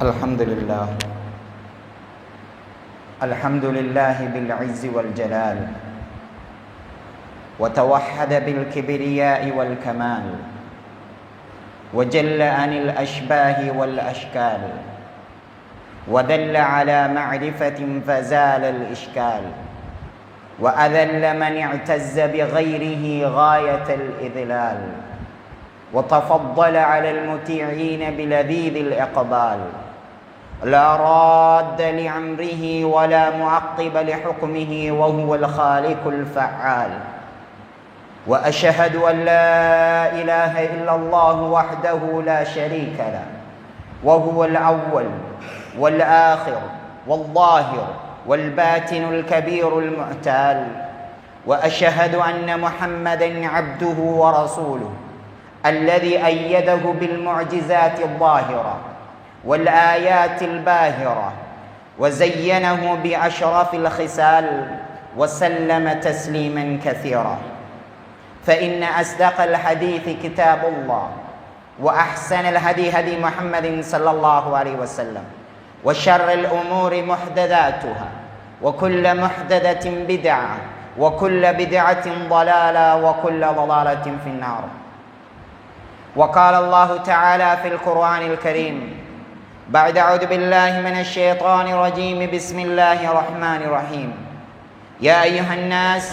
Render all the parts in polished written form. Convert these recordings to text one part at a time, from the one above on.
الحمد لله الحمد لله بالعز والجلال وتوحد بالكبرياء والكمال وجل عن الأشباه والأشكال ودل على معرفة فزال الإشكال وأذل من اعتز بغيره غاية الإذلال وتفضل على المطيعين بلذيذ الإقبال لا راد لأمره ولا معقب لحكمه وهو الخالق الفعال وأشهد أن لا إله إلا الله وحده لا شريك له وهو الأول والآخر والظاهر والباطن الكبير المعتال وأشهد أن محمدًا عبده ورسوله الذي أيده بالمعجزات الظاهرة والآيات الباهرة وزينه بأشرف الخصال وسلم تسليمًا كثيرًا فإن أصدق الحديث كتاب الله وأحسن الهدي هدي محمد صلى الله عليه وسلم وشر الأمور محدثاتها وكل محدثة بدعة وكل بدعة ضلالة وكل ضلالة في النار وقال الله تعالى في القرآن الكريم بعد أعوذ بالله من الشيطان الرجيم بسم الله الرحمن الرحيم يا أيها الناس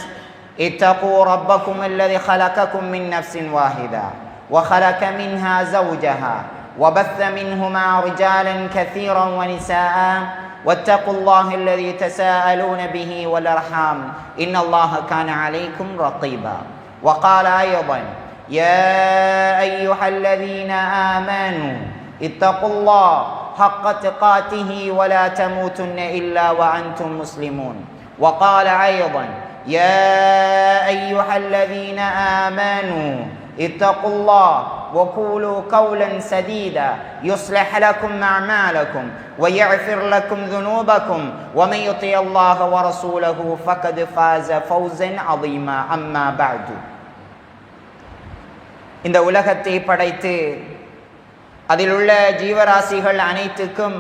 اتقوا ربكم الذي خلقكم من نفس واحدة وخلق منها زوجها وبث منهما رجالا كثيرا ونساء واتقوا الله الذي تساءلون به والأرحام إن الله كان عليكم رقيبا وقال أيضا يا أيها الذين آمنوا اتقوا الله حق تقاته ولا تموتن إلا وأنتم مسلمون وقال أيضا يا أيها الذين آمنوا اتقوا الله وقولوا قولا سديدا يصلح لكم أعمالكم ويغفر لكم ذنوبكم ومن يطع الله ورسوله فقد فاز فوزا عظيما أما بعد இந்த உலகத்தை படைத்து அதில் உள்ள ஜீவராசிகள் அனைத்துக்கும்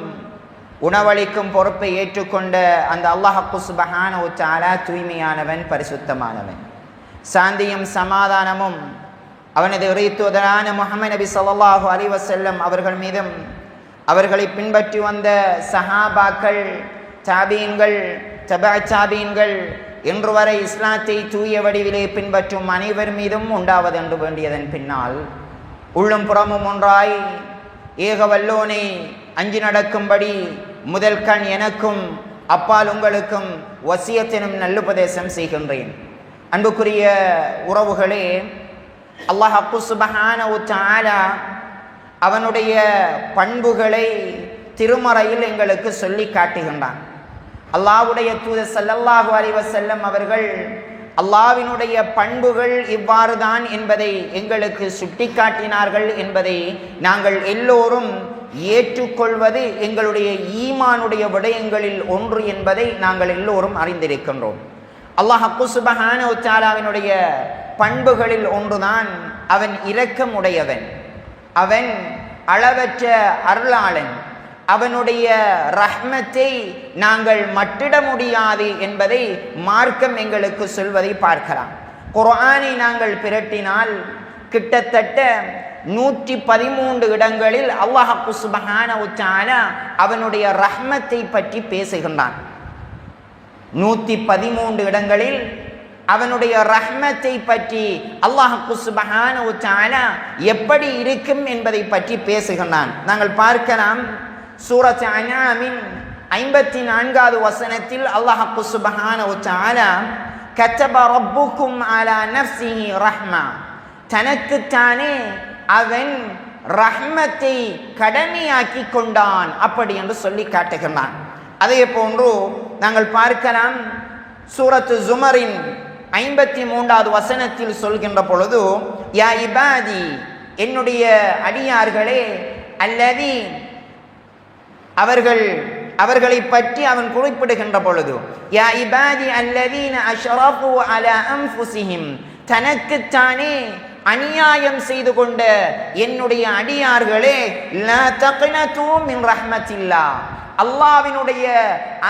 உணவளிக்கும் பொறுப்பை ஏற்றுக்கொண்ட அந்த அல்லாஹ் சுப்ஹானஹு வ தஆலா தூய்மையானவன், பரிசுத்தமானவன். சாந்தியும் சமாதானமும் அவனது இறைத்தூதரான முஹம்மது நபி ஸல்லல்லாஹு அலைஹி வஸல்லம் அவர்கள் மீதும் அவர்களை பின்பற்றி வந்த சஹாபாக்கள், தாபீன்கள், தபஅ தாபீன்கள் இன்று வரை இஸ்லாத்தை தூய வடிவிலே பின்பற்றும் அனைவர் மீதும் உண்டாவது என்று வேண்டியதன் பின்னால் உள்ளும் புறமும் ஒன்றாய் ஏகவல்லோனை அஞ்சி நடக்கும்படி முதல் கண் எனக்கும் அப்பால் உங்களுக்கும் வசியத்தினும் நல்லுபதேசம் செய்கின்றேன். அன்புக்குரிய உறவுகளே, அல்லாஹ் சுப்ஹானஹு வ தஆலா அவனுடைய பண்புகளை திருமறையில் எங்களுக்கு சொல்லி காட்டுகின்றான். அல்லாஹ்வுடைய தூதர் ஸல்லல்லாஹு அலைஹி வஸல்லம் அவர்கள் அல்லாஹ்வினுடைய பண்புகள் இவ்வாறு தான் என்பதை எங்களுக்கு சுட்டிக்காட்டினார்கள் என்பதை நாங்கள் எல்லோரும் ஏற்றுக்கொள்வது எங்களுடைய ஈமானுடைய விடயங்களில் ஒன்று என்பதை நாங்கள் எல்லோரும் அறிந்திருக்கின்றோம். அல்லாஹ் சுப்ஹானஹு வ தஆலாவினுடைய பண்புகளில் ஒன்றுதான் அவன் இரக்கமுடையவன், அவன் அளவற்ற அருளாளன், அவனுடைய ரஹ்மத்தை நாங்கள் மட்டிட முடியாது என்பதை மார்க்கம் எங்களுக்கு சொல்வதை பார்க்கலாம். குர்ஆனை நாங்கள் பிரட்டினால் கிட்டத்தட்ட 113 இடங்களில் அல்லாஹ் சுப்ஹானஹு வ தஆலா அவனுடைய ரஹ்மத்தை பற்றி பேசுகின்றான். 113 இடங்களில் அவனுடைய ரஹ்மத்தை பற்றி அல்லாஹ் சுப்ஹானஹு வ தஆலா எப்படி இருக்கும் என்பதை பற்றி பேசுகின்றான். நாங்கள் பார்க்கலாம், சூரத் அன்ஆமின் 54வது வசனத்தில் அல்லாஹ் சுப்ஹானஹு வ தஆலா கதப ரப்புக்கும் அலா நஃப்ஸிஹி ரஹ்மா, தனக்குத்தானே அவன் ரஹ்மத்தை கடமையாக்கி கொண்டான் அப்படி என்று சொல்லி காட்டுகின்றான். அதே போன்று நாங்கள் பார்க்கலாம், சூரத் ஜுமரின் 53வது வசனத்தில் சொல்கின்ற பொழுது யா இபாதி, என்னுடைய அடியார்களே, அல்லதி அவர்களை பற்றி அவன் குறிப்பிடுகின்ற பொழுது யா இபாதி அல்லதீன அஷ்ரஃபு அலா அன்ஃபுஸிஹிம், தனக்குத்தானே அநியாயம் செய்து கொண்ட என்னுடைய அடியார்களே, லா தக்னது மின் ரஹ்மத்தில்லாஹ், அல்லாஹ்வினுடைய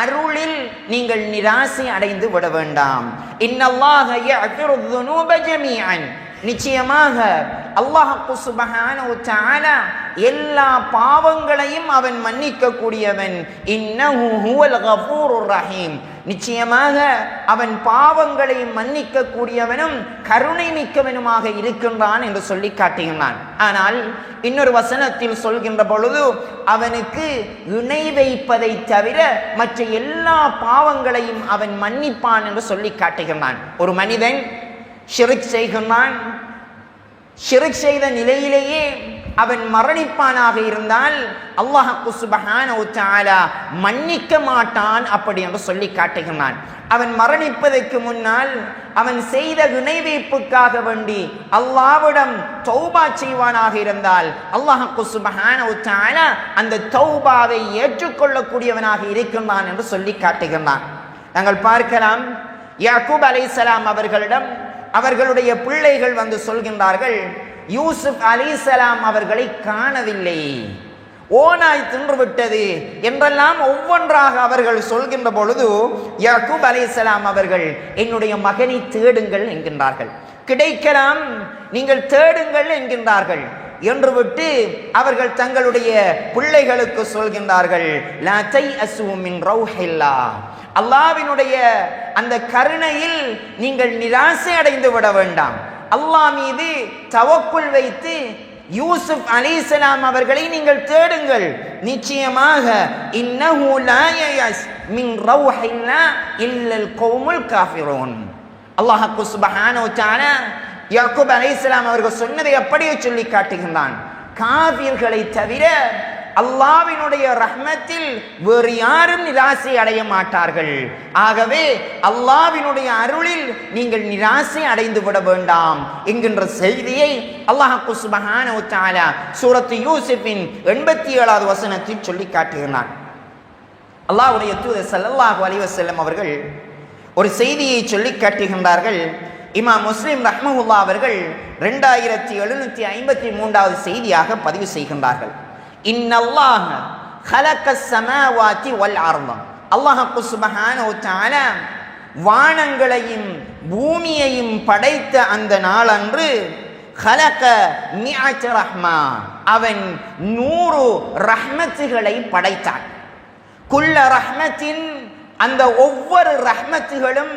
அருளில் நீங்கள் நிராசை அடைந்து விட வேண்டாம். இன்னல்லாஹ யஃபிரு ذுனூப ஜமீஅன், நிச்சயமாக அல்லாஹ் சுப்ஹானஹு வ தஆலா எல்லா பாவங்களையும் அவன் மன்னிக்க கூடியவன். இன்னஹு ஹுவல் கஃபூருர் ரஹீம், நிச்சயமாக அவன் பாவங்களை மன்னிக்க கூடியவனும் கருணை மிக்கவனுமாக இருக்கின்றான் என்று சொல்லி காட்டுகின்றான். ஆனால் இன்னொரு வசனத்தில் சொல்கின்ற பொழுது அவனுக்கு இணை வைப்பதை தவிர மற்ற எல்லா பாவங்களையும் அவன் மன்னிப்பான் என்று சொல்லி காட்டுகின்றான். ஒரு மனிதன் ஷிர்க் செய்கின்றான், ஷிர்க் செய்த நிலையிலேயே அவன் மரணிப்பானாக இருந்தால் அல்லாஹ் சுப்ஹானஹு வ தஆலா மன்னிக்க மாட்டான் அப்படி என்று சொல்லி காட்டுகிறான். அவன் மரணிப்பதற்கு முன்னால் அவன் செய்த இணை வைப்புக்காக வேண்டி அல்லாஹ்விடம் தௌபா செய்வானாக இருந்தால் அல்லாஹ் சுப்ஹானஹு வ தஆலா அந்த தௌபாவை ஏற்றுக்கொள்ளக்கூடியவனாக இருக்கின்றான் என்று சொல்லி காட்டுகிறான். நாங்கள் பார்க்கலாம், யாக்கூப் அலைஹிஸ்ஸலாம் அவர்களிடம் அவர்களுடைய பிள்ளைகள் வந்து சொல்கின்றார்கள், யூசுப் அலைஹிஸ்ஸலாம் அவர்களை காணவில்லை, ஓநாய் தின்றுவிட்டது என்றெல்லாம் ஒவ்வொன்றாக அவர்கள் சொல்கின்ற பொழுது யாக்கூப் அலைஹிஸ்ஸலாம் அவர்கள் என்னுடைய மகனை தேடுங்கள் என்கின்றார்கள். கிடைக்கலாம், நீங்கள் தேடுங்கள் என்கின்றார்கள் என்று விட்டு அவர்கள் தங்களுடைய பிள்ளைகளுக்கு சொல்கின்றார்கள், லா தைஅஸு மின் ரௌஹில்லாஹ், அல்லாஹ்வினுடைய அந்த கருணையில் நீங்கள் நிராசை அடைந்து விட வேண்டாம். அல்லாஹ் மீது தவக்குல் வைத்து யூசுப் அலைஹிஸ்ஸலாம் அவர்களை நீங்கள் தேடுங்கள். நிச்சயமாக இன்னஹு லா யயஸ் மின் ரௌஹில்லாஹ் இல்லல் கௌமுல் காஃபிரூன். அல்லாஹ் சுப்ஹானஹு வ தஆலா யாக்கூப் அலைஹிஸ்ஸலாம் அவர்கள் சொன்னதை அப்படியே சொல்லி காட்டுகின்றான். காஃபிர்களை தவிர அல்லாஹ்வினுடைய ரஹ்மத்தில் வேறு யாரும் நிராசை அடைய மாட்டார்கள். ஆகவே அல்லாஹ்வினுடைய அருளில் நீங்கள் நிராசை அடைந்து விட வேண்டாம் என்கின்ற செய்தியை அல்லாஹ் சுப்ஹானஹு வ தஆலா சூரத் யூசுஃபின் 87வது வசனத்தில் சொல்லி காட்டுகிறான். அல்லாஹ்வுடைய தூதர் ஸல்லல்லாஹு அலைஹி வஸல்லம் அவர்கள் ஒரு செய்தியை சொல்லி காட்டுகின்றார்கள். இமாம் முஸ்லிம் ரஹ்மஹுல்லாஹ் அவர்கள் 2753வது செய்தியாக பதிவு செய்கின்றார்கள். இன்னல்லாஹ ஹலக்கஸ் ஸமாவாதி வல் அர்த, அல்லாஹ் சுப்ஹானஹு வ தஆலா வானங்களையும் பூமியையும் படைத்த அந்த நாளன்று ஹலக மிஅத் ரஹ்மா, அவன் 100 ரஹ்மத்துகளை படைத்தான். குல்ல ரஹ்மத்தின், அந்த ஒவ்வொரு ரஹ்மத்துகளும்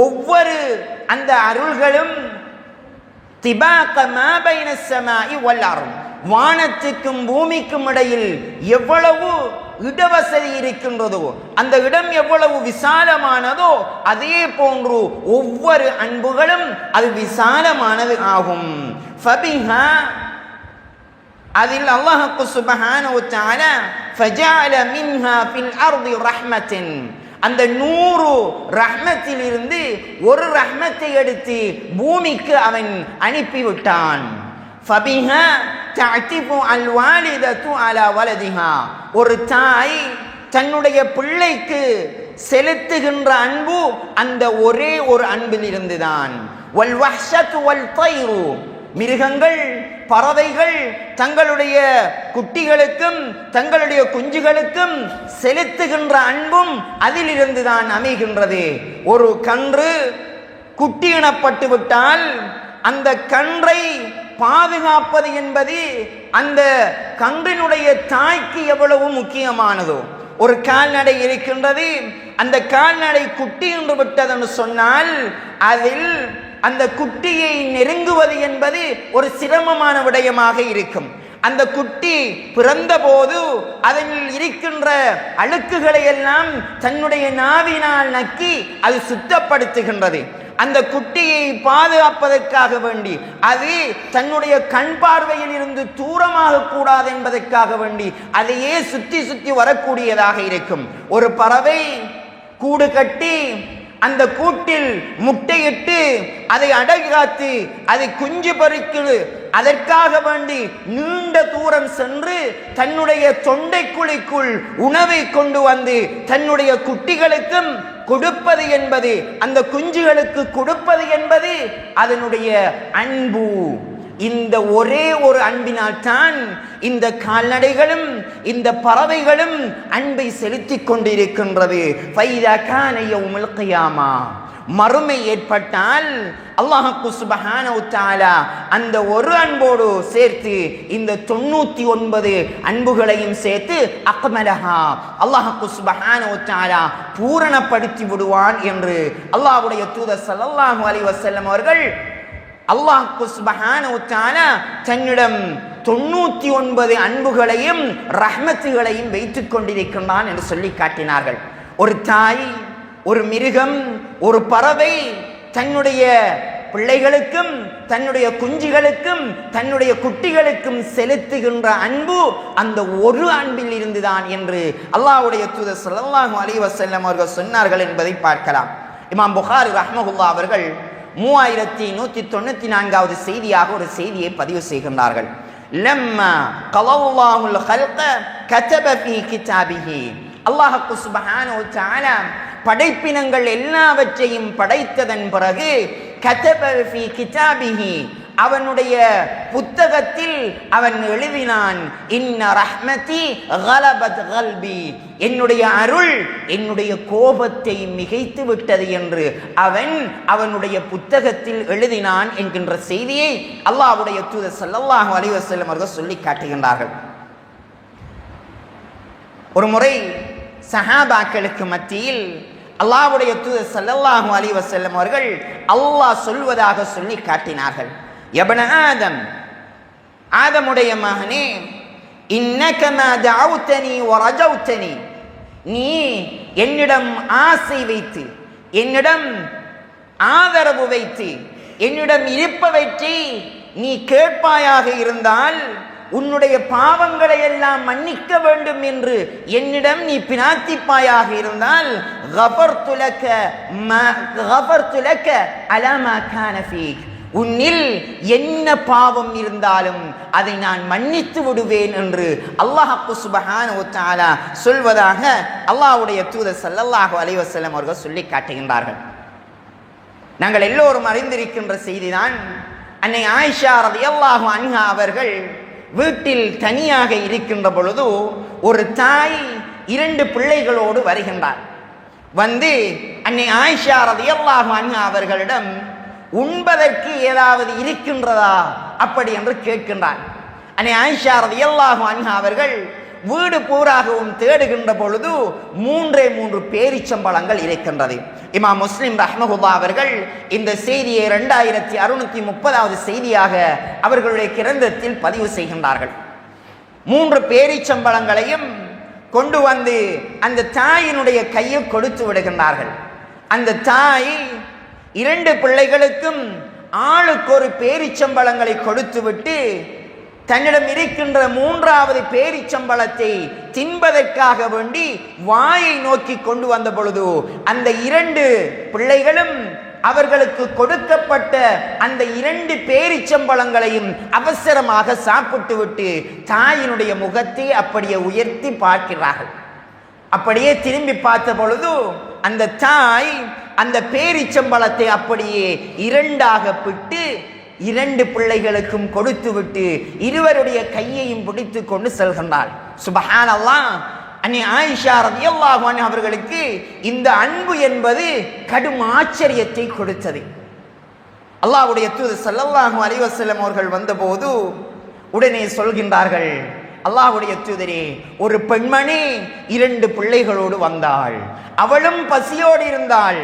ஒவ்வொரு அந்த அருள்களும் திபாக மா பைன ஸமாஇ வல் அர்த், வானத்துக்கும் பூமிக்கும் இடையில் எவ்வளவு இடவசதி இருக்கின்றதோ, அந்த இடம் எவ்வளவு விசாலமானதோ அதே போன்று ஒவ்வொரு அன்புகளும் அது விசாலமானது ஆகும். ஃபபிஹா, அதில் அல்லாஹ் சுப்ஹானஹு வ தஆலா ஃபஜஅல மின்ஹா ஃபில் அர்தி ரஹ்மத்தின், அந்த 100 ரஹ்மத்தில் இருந்து ஒரு ரஹ்மத்தை எடுத்து பூமிக்கு அவன் அனுப்பிவிட்டான். ஃபபிஹா தஅதிஃபு அல் வாலிதத்து அலா வலதிஹா, ஒரு தாய் தன்னுடைய பிள்ளைக்கு செலுத்துகின்ற அன்பு அந்த ஒரே ஒரு அன்பில் இருந்துதான். வல் வஹ்ஷத்து வல் தைரு, மிருகங்கள் பறவைகள் தங்களுடைய குட்டிகளுக்கும் தங்களுடைய குஞ்சுகளுக்கும் செலுத்துகின்ற அன்பும் அதிலிருந்துதான் அமைகின்றது. ஒரு கன்று குட்டியினப்பட்டு விட்டால் அந்த கன்றை பாதுகாப்பது என்பது அந்த கன்றினுடைய தாய்க்கு எவ்வளவு முக்கியமானதோ. ஒரு கால்நடை இருக்கின்றது, அந்த கால்நடை குட்டி என்று விட்டதென்று சொன்னால் அதில் அந்த குட்டியை நெருங்குவது என்பது ஒரு சிரமமான விடயமாக இருக்கும். அந்த குட்டி பிறந்த போது அதில் இருக்கின்ற அழுக்குகளை எல்லாம் தன்னுடைய நாவினால் நக்கி அது சுத்தப்படுத்துகின்றது. அந்த குட்டியை பாதுகாப்பதற்காக வேண்டி, அது தன்னுடைய கண் பார்வையில் இருந்து தூரமாக கூடாது என்பதற்காக வேண்டி அதையே சுத்தி சுத்தி வரக்கூடியதாக இருக்கும். ஒரு பறவை கூடு கட்டி அந்த கூட்டில் முட்டையிட்டு அதை அடகாத்து அதை குஞ்சு பறிக்குது, அதற்காக வேண்டி நீண்ட தூரம் சென்று தன்னுடைய தொண்டைக்குழிக்குள் உணவை கொண்டு வந்து தன்னுடைய குட்டிகளுக்கும் கொடுப்பது என்பது, அந்த குஞ்சுகளுக்கு கொடுப்பது என்பது அதனுடைய அன்பு. இந்த ஒரே ஒரு அன்பினால் தான் இந்த கால்நடைகளும் இந்த பறவைகளும் அன்பை செலுத்திக் கொண்டிருக்கின்றது. ஃபைதா கான யௌமுல் கியாமா, மறுமை ஏற்பட்டால் அல்லாஹ் சுப்ஹானஹு வ தஆலா அந்த ஒரு அன்போடு சேர்த்து இந்த 99 அன்புகளையும் சேர்த்து அக்மலஹா அல்லாஹ் சுப்ஹானஹு வ தஆலா பூரணப்படுத்தி விடுவான் என்று அல்லாஹ்வுடைய தூதர் ஸல்லல்லாஹு அலைஹி வஸல்லம் அவர்கள் அல்லாஹ் சுப்ஹானஹு வ தஆலா தன்னிடம் 99 அன்புகளையும் ரஹ்மத்துகளையும் வைத்துக் கொண்டிருக்கின்றான் என்று சொல்லி காட்டினார்கள். ஒரு தாய், ஒரு மிருகம், ஒரு பறவை தன்னுடைய பிள்ளைகளுக்கும் தன்னுடைய குஞ்சுகளுக்கும் தன்னுடைய குட்டிகளுக்கும் செலுத்துகின்ற அன்பு அந்த ஒரு அன்பில் இருந்துதான் என்று அல்லாஹ்வுடைய தூதர் ஸல்லல்லாஹு அலைஹி வஸல்லம் அவர்கள் சொன்னார்கள் என்பதை பார்க்கலாம். இமாம் புகாரி ரஹ்மஹுல்லாஹ் அவர்கள் 3194வது செய்தியாக ஒரு செய்தியை பதிவு செய்கின்றார்கள். லம்மா கலல்லாஹுல் ஹல்க கதப ஃபீ கிதாபிஹி, அல்லாஹ் சுப்ஹானஹு வ தஆலா படைப்பினங்கள் எல்லாவற்றையும் படைத்ததன் பிறகு கதப ஃபீ கிதாபிஹி, அவனுடைய புத்தகத்தில் அவன் எழுதினான், இன்ன ரஹ்மதி கலபத் கல்பி, என்னுடைய அருள் என்னுடைய கோபத்தை மிகைத்து விட்டது என்று அவனுடைய புத்தகத்தில் எழுதினான் என்கின்ற செய்தியை அல்லாஹ்வுடைய தூதர் ஸல்லல்லாஹு அலைஹி வஸல்லம் அவர்கள் சொல்லி காட்டுகின்றார்கள். ஒரு முறை சஹாபாக்களுக்கு மத்தியில் அல்லாஹ்வுடைய தூதர் ஸல்லல்லாஹு அலைஹி வஸல்லம் அவர்கள் அல்லாஹ் சொல்வதாக சொல்லி காட்டினார்கள். யப்ன ஆதம், ஆதமுடைய மகனே, இன்னக மா தஅவுதனி வ ரஜௌதனி, நீ என்னிடம் ஆசை வைத்து என்னிடம் ஆதரவு வைத்து என்னிடம் இருப்பவற்றை நீ கேட்பாயாக இருந்தால், உன்னுடைய பாவங்களை எல்லாம் மன்னிக்க வேண்டும் என்று என்னிடம் நீ பிரார்த்திப்பாயாக இருந்தால், கஃபர்து லக அலா மா கான ஃபீக், உன்னில் என்ன பாவம் இருந்தாலும் அதை நான் மன்னித்து விடுவேன் என்று அல்லாஹ் சுப்ஹானஹு வ தஆலா சொல்வதாக அல்லாஹ்வுடைய தூதர் ஸல்லல்லாஹு அலைஹி வஸல்லம் அவர்கள் சொல்லி காட்டுகின்றார்கள். நாங்கள் எல்லோரும் அறிந்திருக்கின்ற செய்திதான், அன்னை ஆயிஷா ரலியல்லாஹு அன்ஹா அவர்கள் வீட்டில் தனியாக இருக்கின்ற பொழுது ஒரு தாய் 2 பிள்ளைகளோடு வருகின்றார். வந்து அன்னை ஆயிஷா ரலியல்லாஹு அன்ஹா அவர்களிடம் உண்பதற்கு ஏதாவது இருக்கின்றதா அப்படி என்று கேட்கின்றார். அன்னை ஆயிஷா ரலியல்லாஹு அன்ஹா அவர்கள் வீடு பூராகவும் தேடுகின்ற பொழுது 3 பேரிச்சம்பழங்கள் இருக்கின்றது. இமாம் முஸ்லிம் ரஹ்மஹுல்லாஹ் அவர்கள் இந்த செய்தியை 2630வது செய்தியாக அவர்களுடைய கிரந்தத்தில் பதிவு செய்கின்றார்கள். 3 பேரிச்சம்பழங்களையும் கொண்டு வந்து அந்த தாயினுடைய கையில் கொடுத்து விடுகின்றார்கள். அந்த தாய் 2 பிள்ளைகளுக்கும் ஆளுக்கு ஒரு பேரிச்சம்பழங்களை கொடுத்து விட்டு தன்னிடம் இருக்கின்ற 3வது பேரிச்சம்பழத்தை தின்பதற்காக வேண்டி வாயை நோக்கி கொண்டு வந்த பொழுது அந்த 2 பிள்ளைகளும் அவர்களுக்கு கொடுக்கப்பட்ட அந்த 2 பேரிச்சம்பழங்களையும் அவசரமாக சாப்பிட்டு விட்டு தாயினுடைய முகத்தை அப்படியே உயர்த்தி பார்க்கிறார்கள். அப்படியே திரும்பி பார்த்த பொழுது அந்த தாய் அந்த பேரிச்சம்பழத்தை அப்படியே 2ஆக பிட்டு 2 பிள்ளைகளுக்கும் கொடுத்து விட்டு இருவருடைய கையையும் பிடித்து கொண்டு செல்கின்றாள். சுப்ஹானல்லாஹ், அன்னை ஆயிஷா ரலியல்லாஹு அன்ஹா அவர்களுக்கு இந்த அன்பு என்பது கடும் ஆச்சரியத்தை கொடுத்தது. அல்லாஹ்வுடைய தூதர் ஸல்லல்லாஹு அலைஹி வஸல்லம் அவர்கள் வந்தபோது உடனே சொல்கின்றார்கள், அல்லாஹ்வுடைய தூதரே, ஒரு பெண்மணி 2 பிள்ளைகளோடு வந்தாள், அவளும் பசியோடு இருந்தாள்.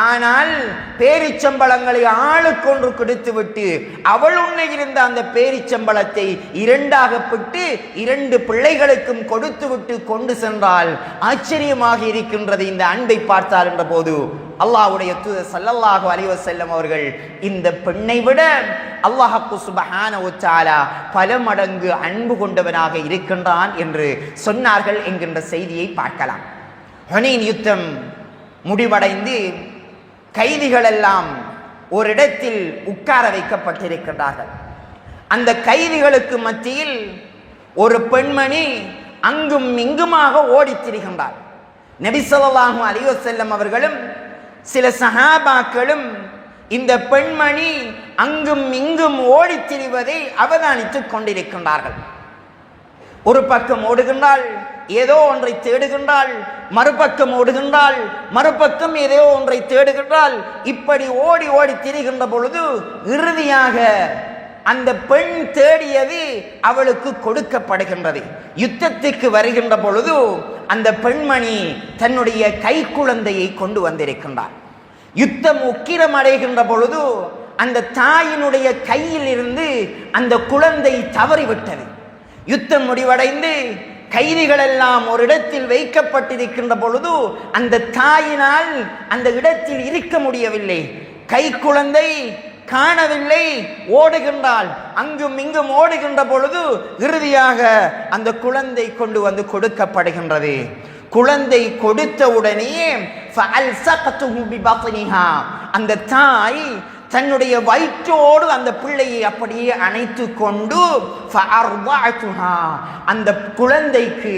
ஆனால் பேரிச்சம்பழங்களை ஆளுக்கொன்று கொடுத்து விட்டு அவள் உண்ண இருந்த அந்த பேரிச்சம்பழத்தை 2ஆக பிட்டு 2 பிள்ளைகளுக்கும் கொடுத்து விட்டு கொண்டு சென்றால் ஆச்சரியமாக இருக்கின்றது இந்த அன்பை பார்த்தால் என்ற போது அல்லாஹ்வுடைய தூதர் ஸல்லல்லாஹு அலைஹி வஸல்லம் அவர்கள் இந்த பெண்ணை விட அல்லாஹ் சுப்ஹானஹு வ தஆலா பல மடங்கு அன்பு கொண்டவனாக இருக்கின்றான் என்று சொன்னார்கள் என்கின்ற செய்தியை பார்க்கலாம். ஹுனைன் யுத்தம் முடிவடைந்து கைதிகள் எல்லாம் ஒரு இடத்தில் உட்கார வைக்கப்பட்டிருக்கிறார்கள். அந்த கைதிகளுக்கு மத்தியில் ஒரு பெண்மணி அங்கும் இங்குமாக ஓடித் திரிகின்றார். நபி ஸல்லல்லாஹு அலைஹி வஸல்லம் அவர்களும் சில சஹாபாக்களும் இந்த பெண்மணி அங்கும் இங்கும் ஓடித் திரிவதை அவதானித்துக் கொண்டிருக்கின்றார்கள். ஒரு பக்கம் ஓடுகின்றாள், ஏதோ ஒன்றை தேடுகின்றாள், மறுபக்கம் ஓடுகின்றாள், மறுபக்கம் ஏதோ ஒன்றை தேடுகின்றாள். இப்படி ஓடி ஓடி திரிகின்ற பொழுது இறுதியாக அந்த பெண் தேடியது அவளுக்கு கொடுக்கப்படுகின்றது. யுத்தத்துக்கு வருகின்ற பொழுது அந்த பெண்மணி தன்னுடைய கை குழந்தையை கொண்டு வந்திருக்கின்றார். யுத்தம் உக்கிரம் அடைகின்ற பொழுது அந்த தாயினுடைய கையில் இருந்து அந்த குழந்தை தவறிவிட்டது. யுத்தம் முடிவடைந்து கைதிகள் எல்லாம் ஒரு இடத்தில் வைக்கப்பட்டிருக்கின்ற பொழுது அந்த தாயினால் அந்த இடத்தில் இருக்க முடியவில்லை. கை குழந்தை காணவில்லை, ஓடுகின்றாள். அங்கும் இங்கும் ஓடுகின்ற பொழுது இறுதியாக அந்த குழந்தை கொண்டு வந்து கொடுக்கப்படுகின்றது. குழந்தை கொடுத்த உடனேயே அந்த தாய் தன்னுடைய வயிற்றோடு அந்த பிள்ளையை அப்படியே அணைத்து கொண்டு அந்த குழந்தைக்கு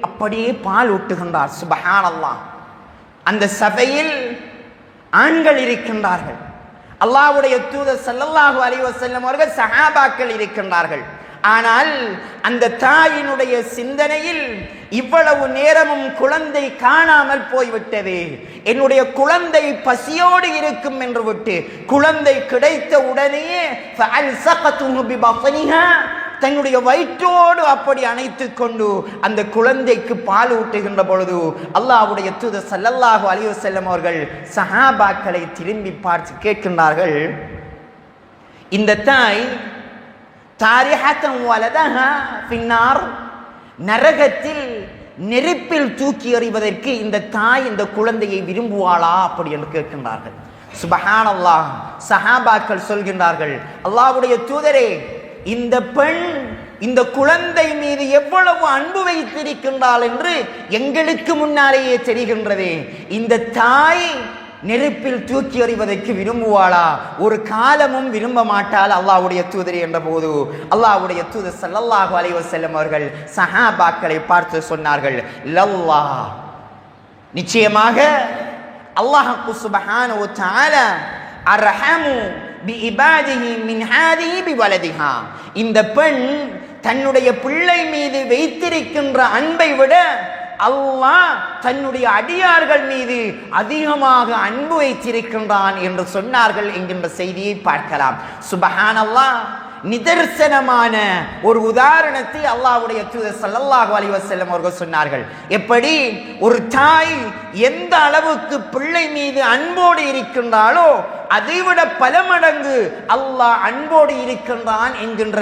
அப்படியே பால் ஊட்டுகின்றார். சுப்ஹானல்லாஹ். அந்த சபையில் ஆண்கள் இருக்கின்றார்கள், அல்லாஹ்வுடைய தூதர் ஸல்லல்லாஹு அலைஹி வஸல்லம் அவர்கள், சஹாபாக்கள் இருக்கின்றார்கள். ஆனால் அந்த தாயினுடைய சிந்தனையில் இவ்வளவு நேரமும் குழந்தை காணாமல் போய்விட்டது, என்னுடைய குழந்தை பசியோடு இருக்கும் என்று விட்டு குழந்தை கிடைத்த உடனேயே தன்னுடைய வயிற்றோடு அப்படி அணைத்துக் கொண்டு அந்த குழந்தைக்கு பால் ஊட்டுகின்ற பொழுது அல்லாஹ்வுடைய தூதர் ஸல்லல்லாஹு அலைஹி வஸல்லம் அவர்கள் சஹாபாக்களை திரும்பி பார்த்து கேட்கின்றார்கள், இந்த தாய் தாரிஹத்தன் வலதஹா ஃபின்னார், நரகத்தில் நெருப்பில் தூக்கி எறிவதற்கு இந்த தாய் இந்த குழந்தையை விரும்புவாளா அப்படி என்று கேட்கின்றார்கள். சுப்ஹானல்லாஹ். சஹாபாக்கள் சொல்கின்றார்கள், அல்லாஹ்வுடைய தூதரே, இந்த பெண் இந்த குழந்தை மீது எவ்வளவு அன்பு வைத்திருக்கின்றாள் என்று எங்களுக்கு முன்னாலேயே தெரிகின்றது. இந்த தாய் நெருப்பில் தூக்கி எறிவதற்கு விரும்புவாளா? ஒரு காலமும் விரும்ப மாட்டாள் அல்லாஹ்வுடைய தூதர் என்ற போது அல்லாஹ்வுடைய தூதர் ஸல்லல்லாஹு அலைஹி வஸல்லம் அவர்கள் சஹாபாக்களை பார்த்து சொன்னார்கள், லல்லாஹ், நிச்சயமாக அல்லாஹ் சுப்ஹானஹு வ தஆலா அர்ஹமு பி இபாதிஹி மின் ஹாதிஹி பி வலதிஹா. இந்த பெண் தன்னுடைய பிள்ளை மீது வைத்திருக்கின்ற அன்பை விட அல்லாஹ் தன்னுடைய அடியார்கள் மீது அதிகமாக அன்பு வைத்திருக்கின்றான் என்று சொன்னார்கள் என்கின்ற செய்தியை பார்க்கலாம். சுப்ஹானல்லாஹ். நிதர்சனமான ஒரு உதாரணத்தை அல்லாஹ்வுடைய தூதர் ஸல்லல்லாஹு அலைஹி வஸல்லம் அவர்கள் சொன்னார்கள். எப்படி ஒரு தாய் எந்த அளவுக்கு பிள்ளை மீது அன்போடு இருக்கின்றாளோ அதைவிட பல மடங்கு அல்லாஹ் அன்போடு இருக்கின்றான் என்கின்ற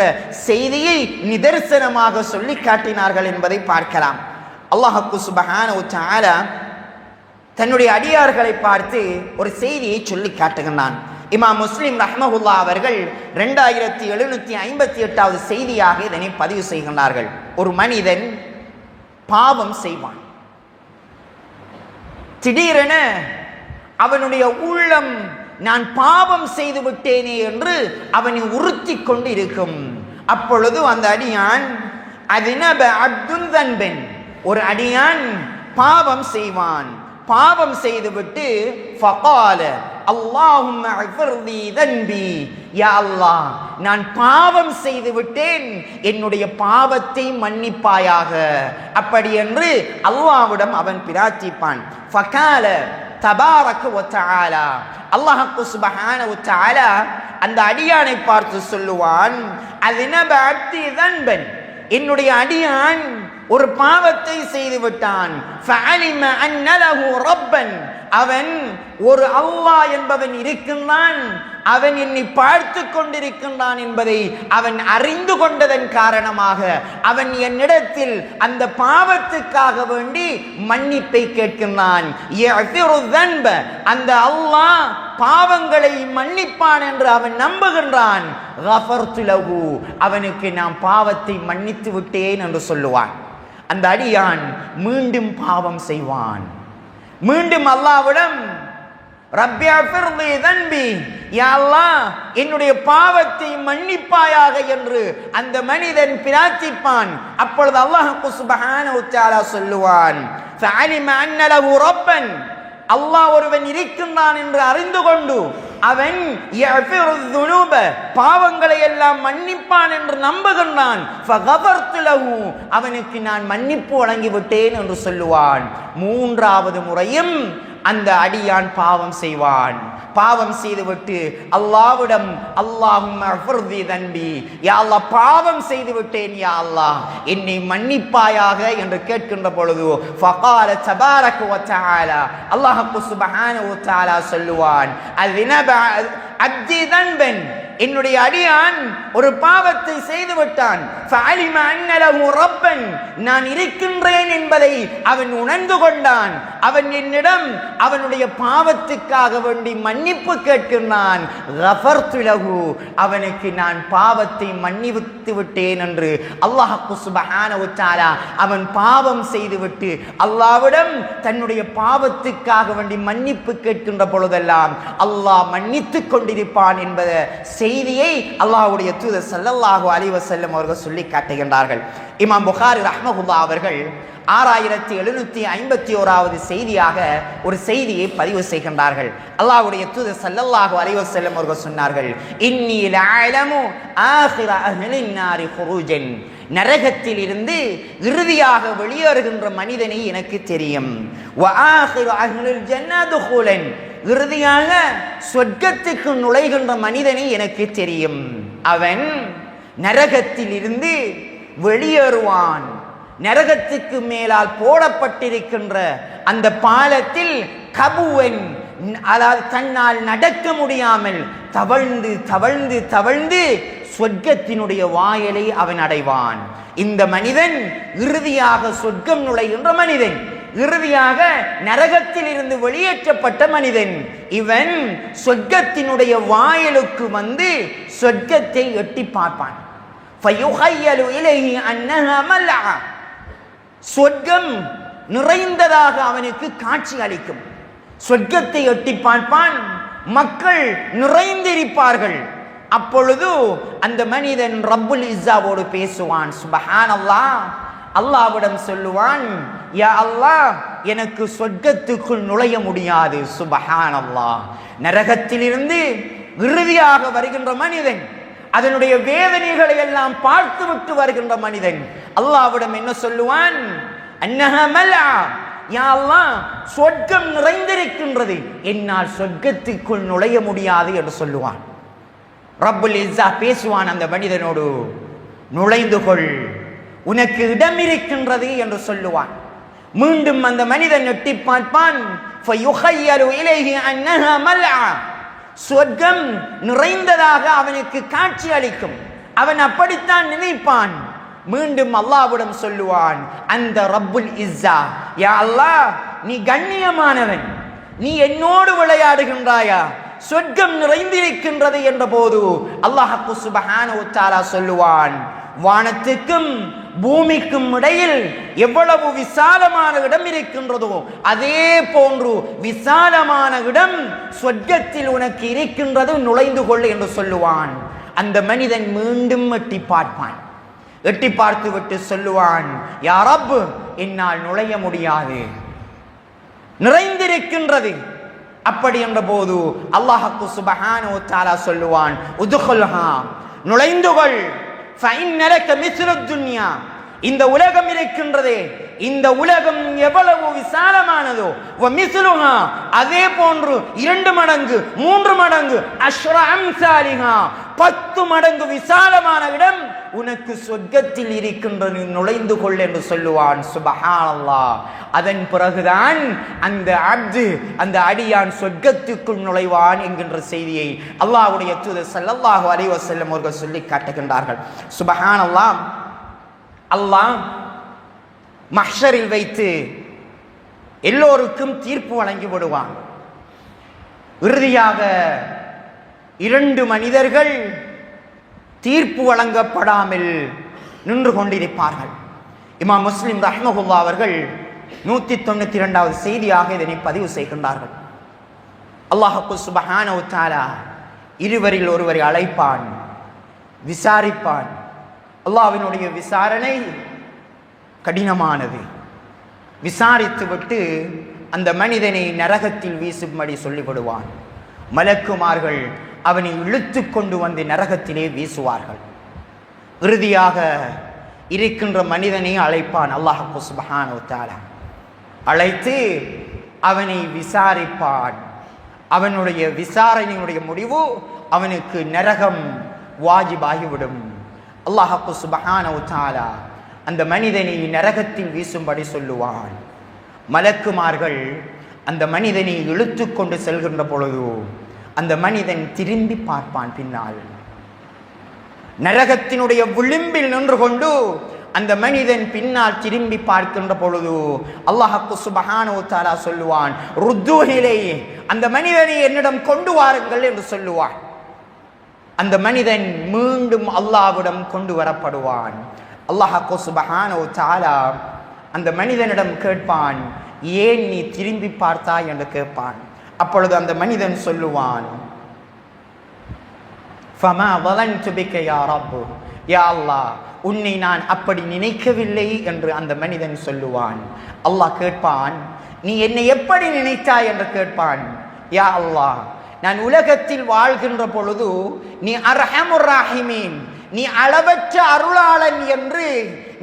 செய்தியை நிதர்சனமாக சொல்லி காட்டினார்கள் என்பதை பார்க்கலாம். அல்லாஹ் சுப்ஹானஹு வ தஆலா தன்னுடைய அடியார்களை பார்த்து ஒரு செய்தியை சொல்லி காட்டுகின்றான். இமாம் முஸ்லிம் ரஹ்மஹுல்லாஹ் அவர்கள் 2758வது செய்தியாக இதனை பதிவு செய்கின்றார்கள். ஒரு மனிதன் பாவம் செய்வான், திடீரென அவனுடைய உள்ளம் நான் பாவம் செய்து விட்டேனே என்று அவனை உறுத்தி கொண்டு இருக்கும். அப்பொழுது அந்த அடியான் அதினப அப்துன் தன்பென், ஒரு அடியான் பாவம் செய்வான். பாவம் செய்துவிட்டு ஃபகால அல்லாஹும்ம அஃபிர்லி தன்பி, யா அல்லாஹ், நான் பாவம் செய்து விட்டேன், என்னுடைய பாவத்தை மன்னிப்பாயாக, அப்படி என்று அல்லாஹ்விடம் அவன் பிரார்த்திப்பான். ஃபகால தபாரக வ தஆலா, அல்லாஹ் சுப்ஹானஹு வ தஆலா அந்த அடியானை பார்த்து சொல்லுவான், அதினப அப்தி தன்பன், என்னுடைய அடியான் ஒரு பாவத்தை செய்து விட்டான். ஃபஅலிம அன்ன லஹு ரப்பன், அவன் ஒரு அல்லாஹ் என்பவன் இருக்கின்றான், அவன் என்னை பார்த்து கொண்டிருக்கின்றான் என்பதை அவன் அறிந்து கொண்டதன் காரணமாக அவன் என்னிடத்தில் அந்த பாவத்துக்காக வேண்டி மன்னிப்பை கேட்கின்றான். அந்த அல்லாஹ் பாவங்களை மன்னிப்பான் என்று அவன் நம்புகின்றான். அவனுக்கு நான் பாவத்தை மன்னித்து விட்டேன் என்று சொல்லுவான். அந்த அடியான் மீண்டும் பாவம் செய்வான். மீண்டும் அல்லாஹ்விடம் ரப்பி அஃபிர்லி தன்பி, யா அல்லாஹ், என்னுடைய பாவத்தை மன்னிப்பாயாக என்று அந்த மனிதன் பிரார்த்திப்பான். அப்பொழுது அல்லாஹ் சுப்ஹானஹு வ தஆலா சொல்லுவான், ஃபஅலிம அன்ன லஹு ரப்பன், அல்லாஹ் ஒருவன் இருக்கின்றான் என்று அறிந்து கொண்டு அவன் பாவங்களை எல்லாம் மன்னிப்பான் என்று நம்புகின்றான், அவனுக்கு நான் மன்னிப்பு வழங்கிவிட்டேன் என்று சொல்லுவான். மூன்றாவது முறையும் அந்த அடியான் பாவம் செய்வான். பாவம் செய்துவிட்டு அல்லாஹ்விடம் அல்லாஹும்ம அஃபிர்தி தன்பி, யா அல்லாஹ் பாவம் செய்து விட்டேன், யா அல்லாஹ் என்னை மன்னிப்பாயாக என்று கேட்கின்ற பொழுது ஃபகால தபாரக வ தஆலா, அல்லாஹ் சுப்ஹானஹு வ தஆலா சொல்லுவான், அஸ்னப அப்தி தன்பன், என்னுடைய அடியான் ஒரு பாவத்தை செய்து விட்டான். ஃபஅலிம அன்ன லஹு ரப்பன், நான் இருக்கின்றேன் என்பதை அவன் உணர்ந்து கொண்டான். அவன் என்னிடம் அவனுடைய பாவத்துக்காக வேண்டி மன்னிப்பு கேட்கின்றான். கஃபர்து லஹு, அவனுக்கு நான் பாவத்தை மன்னித்து விட்டேன் என்று அல்லாஹ் சுப்ஹானஹு வ தஆலா அவன் பாவம் செய்துவிட்டு அல்லாஹ்விடம் தன்னுடைய பாவத்துக்காக வேண்டி மன்னிப்பு கேட்கின்ற பொழுதெல்லாம் அல்லாஹ் மன்னித்துக் கொண்டிருப்பான் என்பத செய்தியை அல்லாஹ்வுடைய தூதர் ஸல்லல்லாஹு அலைஹி வஸல்லம் அவர்கள் சொல்லி காட்டுகின்றார்கள். இமாம் புகாரி ரஹ்மஹுல்லாஹ் அவர்கள் 6751வது செய்தியாக ஒரு செய்தியை பதிவு செய்கின்றார்கள். அல்லாஹ்வுடைய தூதர் ஸல்லல்லாஹு அலைஹி வஸல்லம் அவர்கள் சொன்னார்கள், இன்னி லஅலமு ஆகிர அஹ்லின் நாரி குரூஜன், நரகத்தில் இருந்து இறுதியாக வெளியேறுகின்ற மனிதனை எனக்கு தெரியும். வ ஆகிர அஹ்லில் ஜன்னத் துகுலன், இறுதியாக சொர்க்கத்துக்கு நுழைகின்ற மனிதனை எனக்கு தெரியும். அவன் நரகத்தில் இருந்து வெளியேறுவான். நரகத்துக்கு மேலால் போடப்பட்டிருக்கின்ற அந்த பாலத்தில் கபுவன், அதாவது தன்னால் நடக்க முடியாமல் தவழ்ந்து தவழ்ந்து தவழ்ந்து சொர்க்கத்தினுடைய வாயலை அவன் அடைவான். இந்த மனிதன் இறுதியாக சொர்க்கம் நுழைகின்ற மனிதன், இறுதியாக நரகத்தில் இருந்து வெளியேற்றப்பட்ட மனிதன். இவன் சொர்க்கத்தினுடைய வாயலுக்கு வந்து சொர்க்கத்தை எட்டி பார்ப்பான். சொர்க்கம் நிறைந்ததாக அவனுக்கு காட்சி அளிக்கும். சொர்க்கத்தை எட்டி பார்ப்பான், மக்கள் நிறைந்திருப்பார்கள். அப்பொழுது அந்த மனிதன் ரப்புல் இஸ்ஸாவோடு பேசுவான். சுப்ஹானல்லாஹ், அல்லாஹ்விடம் சொல்லுவான், யா அல்லாஹ் எனக்கு சொர்க்கத்துக்குள் நுழைய முடியாது. சுப்ஹானல்லாஹ், நரகத்திலிருந்து இறுதியாக வருகின்ற மனிதன், அதனுடைய வேதனைகளை எல்லாம் பார்த்து விட்டு வருகின்ற மனிதன் அல்லாஹ்விடம் என்ன சொல்லுவான்? அன்னஹா மல்ஆ, யா அல்லாஹ் சொர்க்கம் நிறைந்திருக்கின்றது, என்னால் சொர்க்கத்துக்குள் நுழைய முடியாது என்று சொல்லுவான். ரப்புல் இஸ்ஸா பேசுவான் அந்த மனிதனோடு, நுழைந்து கொள், உனக்கு இடம் இருக்கின்றது என்று சொல்லுவான். மீண்டும் அந்த மனிதன் எட்டி பார்ப்பான். ஃபயுஹய்யலு இலைஹி அன்னஹா மல்ஆ, சொர்க்கம் நிறைந்ததாக அவனுக்கு காட்சி அளிக்கும். அவன் அப்படித்தான் நினைப்பான். மீண்டும் அல்லாஹ்விடம் சொல்லுவான் அந்த ரப்புல் இஸ்ஸா, யா அல்லாஹ் நீ கண்ணியமானவன், நீ என்னோடு விளையாடுகின்றாயா, சொர்க்கம் நிறைந்திருக்கின்றது என்ற போது அல்லாஹ் சுப்ஹானஹு வ தஆலா சொல்லுவான், வானத்துக்கும் பூமிக்கும் இடையில் எவ்வளவு விசாலமான இடம் இருக்கின்றதோ அதே போன்று விசாலமான இடம் சொர்க்கத்தில் உனக்கு இருக்கின்றது, நுழைந்து கொள் என்று சொல்லுவான். அந்த மனிதன் மீண்டும் எட்டி பார்ப்பான். எட்டி பார்த்து விட்டு சொல்லுவான், யா ரப் என்னால் நுழைய முடியாது, நிறைந்திருக்கின்றது. அப்படி என்ற போது அல்லாஹ் சுப்ஹானஹு வ தஆலா சொல்லுவான், உத்குல்ஹா, நுழைந்து கொள், ஃபஇன்னலக மிஸ்லுத் துன்யா, இந்த உலகம் இருக்கின்றதே, இந்த உலகம் எவ்வளவு விசாலமானதோ, வ மிஸ்லுஹா, அதே போன்று 2 மடங்கு 3 மடங்கு, அஷ்ர அம்சாலிஹா, 10 மடங்கு விசாலமான இடம் உனக்கு சொர்க்கத்தில் இருக்கின்றது, நுழைந்து கொள் என்று சொல்லுவான். சுப்ஹானல்லாஹ். அதன் பிறகுதான் அந்த அப்து, அந்த அடியான் சொர்க்கத்துக்குள் நுழைவான் என்கின்ற செய்தியை அல்லாஹ்வுடைய தூதர் ஸல்லல்லாஹு அலைஹி வஸல்லம் அவர்கள் சொல்லி காட்டுகின்றார்கள். சுப்ஹானல்லாஹ். அல்லாஹ் மஹ்ஷரில் வைத்து எல்லோருக்கும் தீர்ப்பு வழங்கி விடுவான். இறுதியாக 2 மனிதர்கள் தீர்ப்பு வழங்கப்படாமல் நின்று கொண்டிருப்பார்கள். இமாம் முஸ்லிம் ரஹ்மஹுல்லாஹ் அவர்கள் 192வது செய்தியாக இதனை பதிவு செய்கின்றார்கள். அல்லாஹ் சுப்ஹானஹு வ தஆலா இருவரில் ஒருவரை அழைப்பான், விசாரிப்பான். அல்லாஹ்வினுடைய விசாரணை கடினமானது. விசாரித்து விட்டு அந்த மனிதனை நரகத்தில் வீசும்படி சொல்லிவிடுவான். மலக்குமார்கள் அவனை இழுத்து கொண்டு வந்து நரகத்திலே வீசுவார்கள். இறுதியாக இருக்கின்ற மனிதனை அழைப்பான் அல்லாஹ் சுப்ஹானஹு வ தஆலா. அழைத்து அவனை விசாரிப்பான். அவனுடைய விசாரணையினுடைய முடிவு அவனுக்கு நரகம் வாஜிபாகிவிடும். அல்லாஹ் சுப்ஹானஹு வ தஆலா அந்த மனிதனை நரகத்தில் வீசும்படி சொல்லுவான். மலக்குமார்கள் அந்த மனிதனை இழுத்து கொண்டு செல்கின்ற பொழுது அந்த மனிதன் திரும்பி பார்ப்பான். பின்னால் நரகத்தினுடைய விளிம்பில் நின்று கொண்டு அந்த மனிதன் பின்னால் திரும்பி பார்க்கின்ற பொழுது அல்லாஹ் சுப்ஹானஹு வ தஆலா சொல்லுவான், ருத்தூஹிலை, அந்த மனிதனை என்னிடம் கொண்டு வாருங்கள் என்று சொல்லுவான். அந்த மனிதன் மீண்டும் அல்லாஹ்விடம் கொண்டு வரப்படுவான். அல்லாஹ் சுப்ஹானஹு வ தஆலா அந்த மனிதனிடம் கேட்பான், ஏன் நீ திரும்பி பார்த்தாய் என்று கேட்பான். அப்பொழுது அந்த மனிதன் சொல்லுவான், ஃபமா வலன்து பிக யா ரப், யா அல்லாஹ், உன்னை நான் அப்படி நினைக்கவில்லை என்று அந்த மனிதன் சொல்லுவான். அல்லாஹ் கேட்பான், நீ என்னை எப்படி நினைத்தாய் என்று கேட்பான். யா அல்லாஹ், நான் உலகத்தில் வாழ்கின்ற பொழுது நீ அர்ஹமுர் ராஹிமீன், நீ அளவற்ற அருளாளன் என்று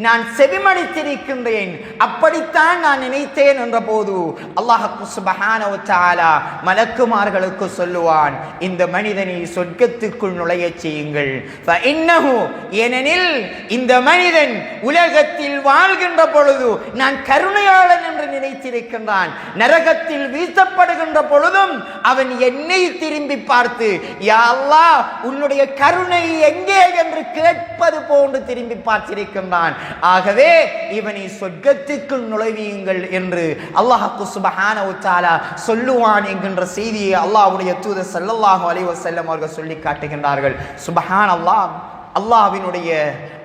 நான் செவிமடித்திருக்கின்றேன், அப்படித்தான் நான் நினைத்தேன் என்ற போது அல்லாஹ் சுப்ஹானஹு வ தஆலா மலக்குமார்களுக்கு சொல்லுவான், இந்த மனிதனை சொர்க்கத்துக்குள் நுழைய செய்யுங்கள். ஃபஇன்னஹு, ஏனெனில் இந்த மனிதன் உலகத்தில் வாழ்கின்ற பொழுது நான் கருணையாளன் என்று நினைத்திருக்கின்றான். நரகத்தில் வீசப்படுகின்ற பொழுதும் அவன் என்னை திரும்பி பார்த்து, யா அல்லாஹ், உன்னுடைய கருணை எங்கே என்று கேட்பது போன்று திரும்பி பார்த்திருக்கின்றான். ஆகவே இவனை சொர்க்கத்துக்குள் நுழைவியுங்கள் என்று அல்லாஹ் சுப்ஹானஹு வ தஆலா சொல்லுவான் என்கின்ற செய்தியை அல்லாஹ்வுடைய தூதர் ஸல்லல்லாஹு அலைஹி வஸல்லம் அவர்கள் சொல்லி காட்டுகின்றார்கள். சுப்ஹானல்லாஹ், அல்லாஹ்வினுடைய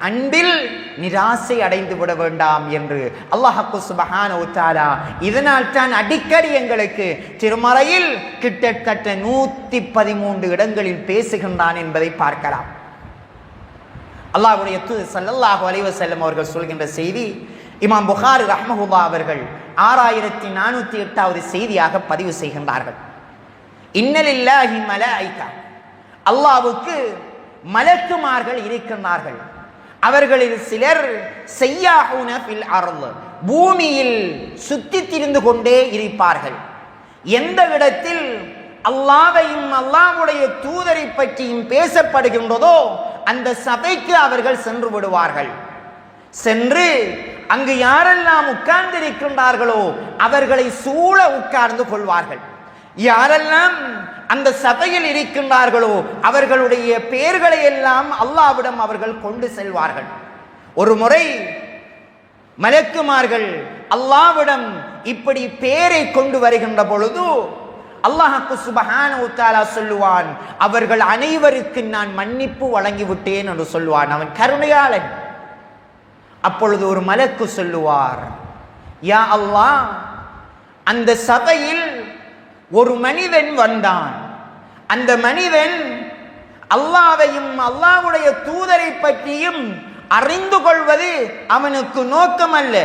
அன்பில் நிராசை அடைந்து விட வேண்டாம் என்று அல்லாஹ் சுப்ஹானஹு வ தஆலா இதனால் தான் அடிக்கடி எங்களுக்கு திருமறையில் கிட்டத்தட்ட 113 இடங்களில் பேசுகின்றான் என்பதை பார்க்கலாம். அல்லாஹ்வுடைய தூதர் ஸல்லல்லாஹு அலைஹி வஸல்லம் அவர்கள் சொல்கின்ற செய்தி இமாம் புகாரி ரஹ்மஹுல்லாஹ் அவர்கள் 6408வது செய்தியாக பதிவு செய்கின்றார்கள். இன்னலில்லாஹி மலாயிகா, அல்லாஹ்வுக்கு மலக்குமார்கள் இருக்கின்றார்கள். அவர்களில் சிலர் ஸய்யாஹூன ஃபில் அர்த், பூமியில் சுற்றி திரிந்து கொண்டே இருப்பார்கள். எந்த இடத்தில் அல்லாஹ்வையும் அல்லாஹ்வுடைய தூதரை பற்றியும் பேசப்படுகின்றதோ அந்த சபைக்கு அவர்கள் சென்று விடுவார்கள். சென்று அங்கு யாரெல்லாம் உட்கார்ந்திருக்கின்றார்களோ அவர்களை சூழ உட்கார்ந்து கொள்வார்கள். யாரெல்லாம் அந்த சபையில் இருக்கின்றார்களோ அவர்களுடைய பெயர்களை எல்லாம் அல்லாஹ்விடம் அவர்கள் கொண்டு செல்வார்கள். ஒரு முறை மலக்குமார்கள் அல்லாஹ்விடம் இப்படி பெயரை கொண்டு வருகின்ற பொழுது அல்லாஹ் சுப்ஹானஹு வ தஆலா சொல்லுவான், அவர்கள் அனைவருக்கு நான் மன்னிப்பு வழங்கிவிட்டேன் என்று சொல்லுவான். அவன் கருணையாளன். அப்பொழுது ஒரு மலக்கு சொல்லுவார், யா அல்லாஹ், அந்த சபையில் ஒரு மனிதன் வந்தான். அந்த மனிதன் அல்லாஹ்வையும் அல்லாஹ்வுடைய தூதரை பற்றியும் அறிந்து கொள்வது அவனுக்கு நோக்கம் அல்ல.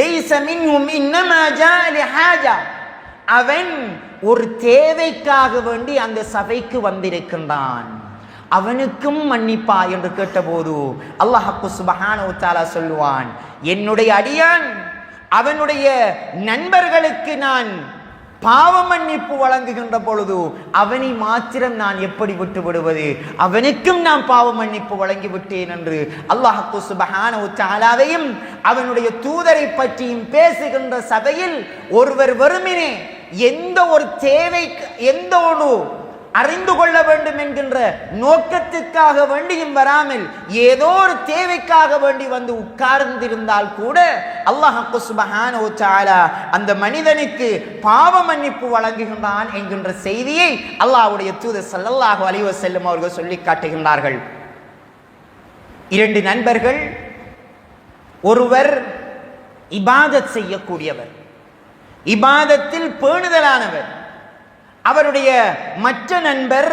லைஸ மின்ஹும் இன்னமா ஜாஅ லிஹாஜா, அவன் ஒரு தேவைக்காக வேண்டி அந்த சபைக்கு வந்திருக்கின்றான். அவனுக்கும் மன்னிப்பா என்று கேட்டபோது அல்லாஹ் சுப்ஹானஹு வ தஆலா சொல்லுவான், என்னுடைய அடியான் அவனுடைய நண்பர்களுக்கு நான் பாவ மன்னிப்பு வழங்குகின்ற பொழுது அவனை மாத்திரம் நான் எப்படி விட்டு விடுவது, அவனுக்கும் நான் பாவ மன்னிப்பு வழங்கி விட்டேன் என்று அல்லாஹ் சுப்ஹானஹு வ தஆலாவையும் அவனுடைய தூதரை பற்றியும் பேசுகின்ற சபையில் ஒருவர் வெறுமனே எந்த ஒரு தேவைக்கு, எந்த ஒரு அறிந்து கொள்ள வேண்டும் என்கின்ற நோக்கத்துக்காக வேண்டியும் வராமல் ஏதோ ஒரு தேவைக்காக வேண்டி வந்து உட்கார்ந்திருந்தால் கூட அல்லாஹ் சுப்ஹானஹு வ தஆலா அந்த மனிதனுக்கு பாவ மன்னிப்பு வழங்குகின்றான் என்கின்ற செய்தியை அல்லாஹ்வுடைய தூதர் ஸல்லல்லாஹு அலைஹி வஸல்லம் அவர்கள் சொல்லி காட்டுகின்றார்கள். 2 நண்பர்கள், ஒருவர் இபாதத் செய்யக்கூடியவர், இபாதத்தில் பேணுதலானவர். அவருடைய மற்ற நண்பர்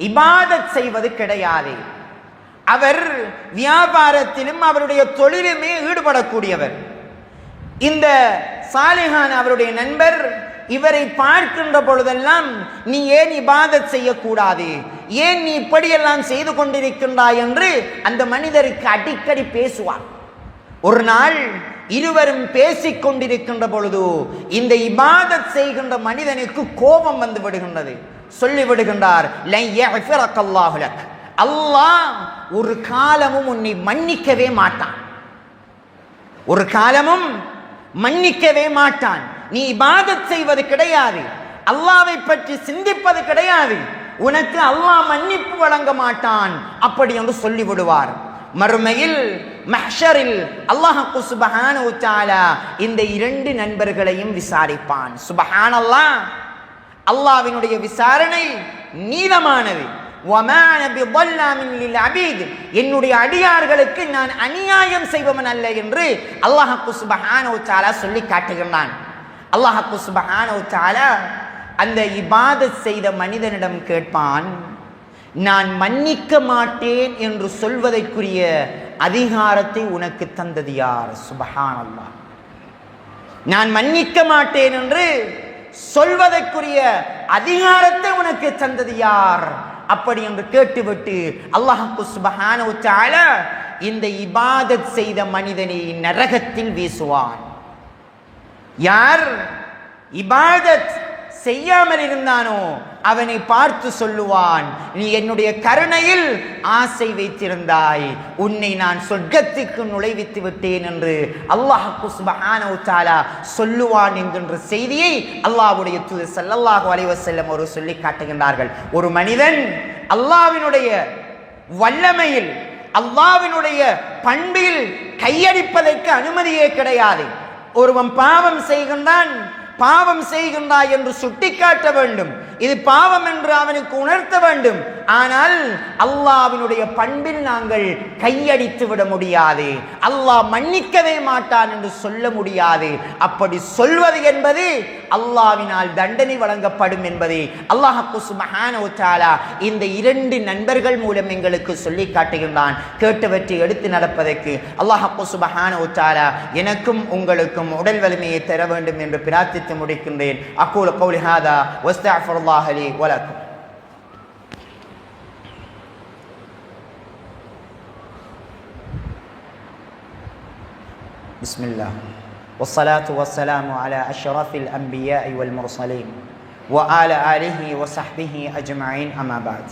இபாதத் செய்வது கிடையாது. அவர் வியாபாரத்திலும் அவருடைய தொழிலுமே ஈடுபடக்கூடியவர். இந்த சாலிஹான் அவருடைய நண்பர் இவரை பார்க்கின்ற பொழுதெல்லாம், நீ ஏன் இபாதத் செய்யக்கூடாது, ஏன் நீ இப்படியெல்லாம் செய்து கொண்டிருக்கின்றாய் என்று அந்த மனிதருக்கு அடிக்கடி பேசுவார். ஒரு நாள் இருவரும் பேசிக் கொண்டிருக்கின்ற பொழுது இந்த இபாதத் செய்கின்ற மனிதனுக்கு கோபம் வந்து விடுகின்றது. சொல்லிவிடுகின்றார், அல்லாஹ் ஒரு காலமும் உன்னை மன்னிக்கவே மாட்டான், ஒரு காலமும் மன்னிக்கவே மாட்டான். நீ இபாதத் செய்வது கிடையாது, அல்லாஹ்வை பற்றி சிந்திப்பது கிடையாது, உனக்கு அல்லாஹ் மன்னிப்பு வழங்க மாட்டான் அப்படி என்று சொல்லிவிடுவார். மறுமையில் மஹ்ஷரில் அல்லாஹ் சுப்ஹானஹு வ தஆலா இந்த இரண்டு நண்பர்களையும் விசாரிப்பான். சுப்ஹானல்லாஹ், அல்லாஹ்வினுடைய விசாரணை நீதமானது. வமா அன பிظல்லாமின் லில் அபீத், என்னுடைய அடியார்களுக்கு நான் அநியாயம் செய்பவன் அல்ல என்று அல்லாஹ் சுப்ஹானஹு வ தஆலா சொல்லி காட்டுகிறான். அல்லாஹ் சுப்ஹானஹு வ தஆலா அந்த இபாதத் செய்த மனிதனிடம் கேட்பான், நான் மன்னிக்க மாட்டேன் என்று சொல்வதற்குரிய அதிகாரத்தை உனக்கு தந்தது யார்? சுப்ஹானல்லாஹ், நான் மன்னிக்க மாட்டேன் என்று சொல்வதற்குரிய அதிகாரத்தை உனக்கு தந்தது யார்? அப்படி என்று கேட்டுவிட்டு அல்லாஹ் சுப்ஹானஹு வ தஆலா இந்த இபாதத் செய்த மனிதனை நரகத்தில் வீசுவான். யார் இபாதத் செய்யாமல் இருந்தானோ அவனை பார்த்து சொல்லுவான், நீ என்னுடைய கருணையில் ஆசை வைத்திருந்தாய், உன்னை நான் சொர்க்கத்துக்கு நுழைவித்து விட்டேன் என்று அல்லாஹ் சுப்ஹானஹு வ தஆலா சொல்லுவான் என்கின்ற செய்தியை அல்லாஹ்வுடைய தூதர் ஸல்லல்லாஹு அலைஹி வஸல்லம் அவர்கள் சொல்லி காட்டுகின்றார்கள். ஒரு மனிதன் அல்லாஹ்வினுடைய வல்லமையில், அல்லாஹ்வினுடைய பண்பில் கையடிப்பதற்கு அனுமதியே கிடையாது. ஒருவன் பாவம் செய்கின்றான், பாவம் செய்கின்றாய் என்று சுட்டிக்காட்ட வேண்டும், இது பாவம் என்று அவனுக்கு உணர்த்த வேண்டும். ஆனால் அல்லாஹ்வினுடைய பண்பில் நாங்கள் கையடித்து விட முடியாது, அல்லாஹ் மன்னிக்கவே மாட்டான் என்று சொல்ல முடியாது. அப்படி சொல்வது என்பது அல்லாஹ்வினால் தண்டனை வழங்கப்படும் என்பதை அல்லாஹ் சுப்ஹானஹு வ தஆலா இந்த இரண்டு நண்பர்கள் மூலம் எங்களுக்கு சொல்லி காட்டுகின்றான். கேட்டவற்றை எடுத்து நடப்பதற்கு அல்லாஹ் சுப்ஹானஹு வ தஆலா எனக்கும் உங்களுக்கும் உடல் வலிமையை தர வேண்டும் என்று பிரார்த்தித்து முடிக்கின்றேன். அகூலு கௌலி ஹாதா வஸ்தக்ஃபிருல்லாஹ லி வ லக்கும். بسم الله والصلاة والسلام على أشرف الأنبياء والمرسلين وعلى آله وصحبه أجمعين أما بعد.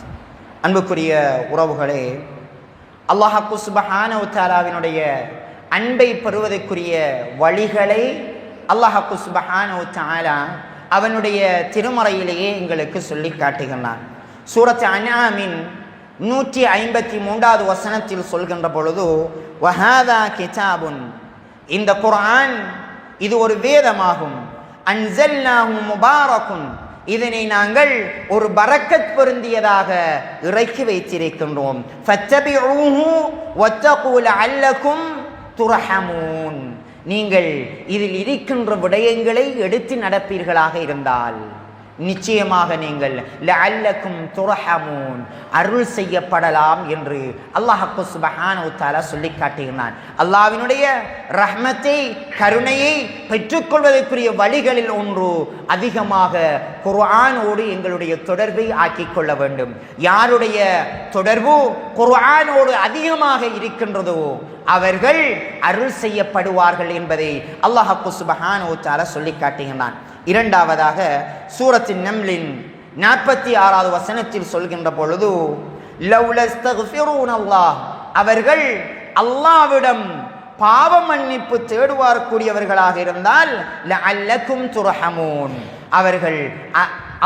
அன்புக்குரிய உறவுகளே, அல்லாஹ் சுப்ஹானஹு வ தஆலாவினுடைய அன்பை பெறுவதற்குரிய வழிகளை அல்லாஹ் சுப்ஹானஹு வ தஆலா அவனுடைய திருமறையிலேயே எங்களுக்கு சொல்லி காட்டுகின்றான். சூரத் அன்ஆமின் 153வது வசனத்தில் சொல்கின்ற பொழுது, வஹாதா கிதாபுன், இந்த குர்ஆன் இது ஒரு வேதமாகும், அன்ஸல்னாஹு முபாரக்குன், இதனை நாங்கள் ஒரு பரக்கத் பொருந்தியதாக இறக்கி வைத்திருக்கின்றோம். ஃபத்தபிஊஹு வத்தகூ லஅல்லகும் துர்ஹமூன், நீங்கள் இதில் இருக்கின்ற விடயங்களை எடுத்து நடப்பீர்களாக இருந்தால் நிச்சயமாக நீங்கள் லஅல்லகும் துர்ஹமூன், அருள் செய்யப்படலாம் என்று அல்லாஹ் சுப்ஹானஹு வ தஆலா சொல்லி காட்டுகிறான். அல்லாஹ்வினுடைய ரஹ்மத்தை, கருணையை பெற்றுக்கொள்வதற்குரிய வழிகளில் ஒன்று அதிகமாக குர்ஆனோடு எங்களுடைய தொடர்பை ஆக்கிக் கொள்ள வேண்டும். யாருடைய தொடர்பு குர்ஆனோடு அதிகமாக இருக்கின்றதோ அவர்கள் அருள் செய்யப்படுவார்கள் என்பதை அல்லாஹ் சுப்ஹானஹு வ தஆலா சொல்லி காட்டுகிறான். இரண்டாவதாக சூரத்தின் நம்லின் 46வது வசனத்தில் சொல்கின்ற பொழுது, லவ்லஸ்தக்ஃபிரூனல்லாஹ், அவர்கள் அல்லாஹ்விடம் பாவ மன்னிப்பு தேடுவார்க்கூடியவர்களாக இருந்தால் லஅல்லகும் துர்ஹமூன், அவர்கள்